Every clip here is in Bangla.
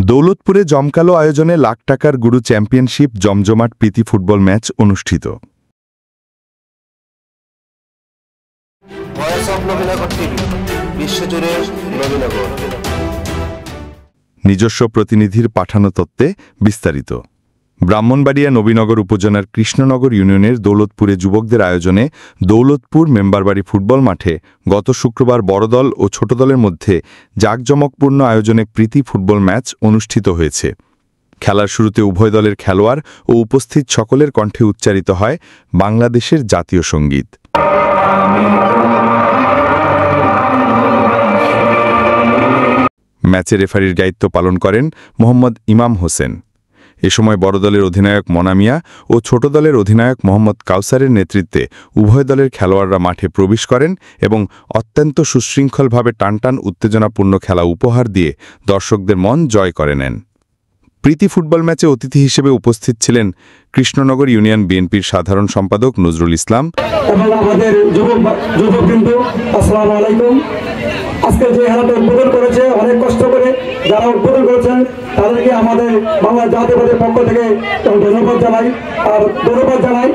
দৌলতপুরে জমকালো আয়োজনে লাখ টাকার গুরু চ্যাম্পিয়নশিপ জমজমাট প্রীতি ফুটবল ম্যাচ অনুষ্ঠিত। নিজস্ব প্রতিনিধির পাঠানো তথ্যে বিস্তারিত। ব্রাহ্মণবাড়িয়া নবীনগর উপজেলার কৃষ্ণনগর ইউনিয়নের দৌলতপুরে যুবকদের আয়োজনে দৌলতপুর মেম্বারবাড়ি ফুটবল মাঠে গত শুক্রবার বড় দল ও ছোট দলের মধ্যে জাঁকজমকপূর্ণ আয়োজনে প্রীতি ফুটবল ম্যাচ অনুষ্ঠিত হয়েছে। খেলার শুরুতে উভয় দলের খেলোয়াড় ও উপস্থিত সকলের কণ্ঠে উচ্চারিত হয় বাংলাদেশের জাতীয় সঙ্গীত। ম্যাচে রেফারির দায়িত্ব পালন করেন মোহাম্মদ ইমাম হোসেন। এ সময় বড় দলের অধিনায়ক মনা মিয়া ও ছোট দলের অধিনায়ক মোহাম্মদ কাউসারের নেতৃত্বে উভয় দলের খেলোয়াড়রা মাঠে প্রবেশ করেন এবং অত্যন্ত সুশৃঙ্খলভাবে টানটান উত্তেজনাপূর্ণ খেলা উপহার দিয়ে দর্শকদের মন জয় করে নেন। প্রীতি ফুটবল ম্যাচে অতিথি হিসেবে উপস্থিত ছিলেন কৃষ্ণনগর ইউনিয়ন বিএনপির সাধারণ সম্পাদক নজরুল ইসলাম এবং আমাদের যুবকবৃন্দ, আসসালামু আলাইকুম। আজকে যে খেলাটা উদ্বোধন করেছে, অনেক কষ্ট করে যারা উদ্বোধন করেছেন তাদেরকে আমাদের বাংলা জাতীয়তাবাদের পক্ষ থেকে ধন্যবাদ জানাই।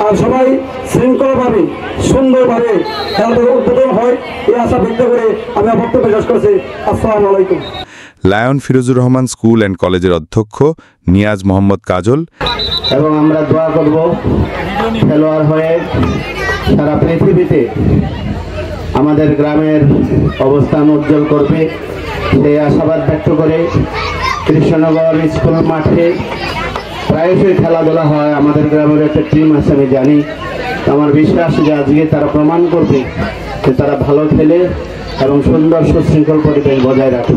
আর সবাই শৃঙ্খলভাবে সুন্দরভাবে খেলাটা উদ্বোধন হয় এই আশা ব্যক্ত করে আমি আমার বক্তব্য শেষ করছি। আসসালামু আলাইকুম। লায়ন ফিরোজুর রহমান স্কুল অ্যান্ড কলেজের অধ্যক্ষ নিয়াজ মোহাম্মদ কাজল এবং আমরা দোয়া করব খেলোয়াড় হয়ে সারা পৃথিবীতে আমাদের গ্রামের অবস্থান উজ্জ্বল করবে সেই আশাবাদ ব্যক্ত করে কৃষ্ণনগর স্কুল মাঠে প্রায়শই খেলাধুলা হয়। আমাদের গ্রামের একটা টিম আছে আমি জানি। আমার বিশ্বাস যে আজকে তারা প্রমাণ করবে যে তারা ভালো খেলে এবং সুন্দর সুশৃঙ্খল পরিবেশ বজায় রাখে।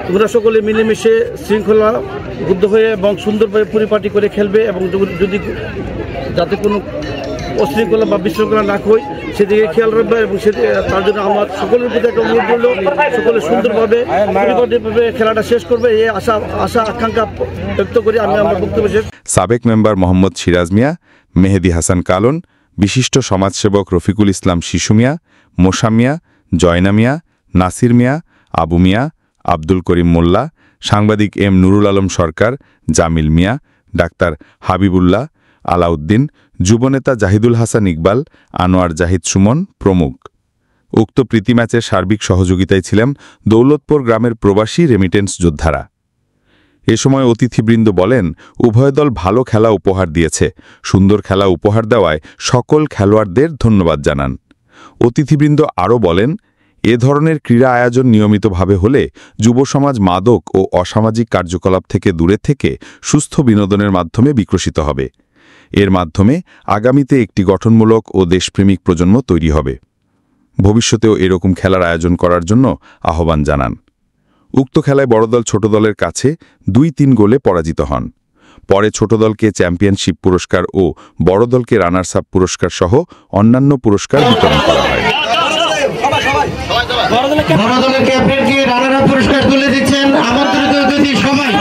তোমরা সকলে মিলেমিশে শৃঙ্খলাবদ্ধ হয়ে এবং সুন্দরভাবে পরিপাটি করে খেলবে এবং যদি যাতে কোনো অশৃঙ্খলা বা বিশৃঙ্খলা না হয় সেদিকে খেয়াল রাখবে এবং তার জন্য আমার সকলের প্রতি একটা অনুরোধ করলো সকলে সুন্দরভাবে পরিপাটিভাবে খেলাটা শেষ করবে এই আশা আকাঙ্ক্ষা ব্যক্ত করে আমি আমার বক্তব্য শেষ। সাবেক মেম্বার মোহাম্মদ সিরাজ মিয়া, মেহেদি হাসান কালন, বিশিষ্ট সমাজসেবক রফিকুল ইসলাম শিশু মিয়া, মোশা মিয়া, জয়না মিয়া, নাসির মিয়া, আবু মিয়া, আব্দুল করিম মোল্লা, সাংবাদিক এম নুরুল আলম সরকার, জামিল মিয়া, ডাক্তার হাবিবুল্লাহ, আলাউদ্দিন, যুবনেতা জাহিদুল হাসান ইকবাল, আনোয়ার জাহিদ সুমন প্রমুখ। উক্ত প্রীতি ম্যাচের সার্বিক সহযোগিতায় ছিলেন দৌলতপুর গ্রামের প্রবাসী রেমিটেন্স যোদ্ধারা। এ সময় অতিথিবৃন্দ বলেন, উভয় দল ভালো খেলা উপহার দিয়েছে। সুন্দর খেলা উপহার দেওয়ায় সকল খেলোয়াড়দের ধন্যবাদ জানান। অতিথিবৃন্দ আরও বলেন, এ ধরনের ক্রীড়া আয়োজন নিয়মিতভাবে হলে যুবসমাজ মাদক ও অসামাজিক কার্যকলাপ থেকে দূরে থেকে সুস্থ বিনোদনের মাধ্যমে বিকশিত হবে। এর মাধ্যমে আগামীতে একটি গঠনমূলক ও দেশপ্রেমিক প্রজন্ম তৈরি হবে। ভবিষ্যতেও এরকম খেলার আয়োজন করার জন্য আহ্বান জানান। উক্ত খেলায় বড় দল ছোট দলের কাছে 2-3 গোলে পরাজিত হন। পরে ছোট দলকে চ্যাম্পিয়নশিপ পুরস্কার ও বড় দলকে রানার্স আপ পুরস্কার সহ অন্যান্য পুরস্কার বিতরণ করা হয়। বড় দলের ক্যাপ্টেনকে রানার আপ পুরস্কার তুলে দিচ্ছেন আমন্ত্রিত অতিথি সবাই।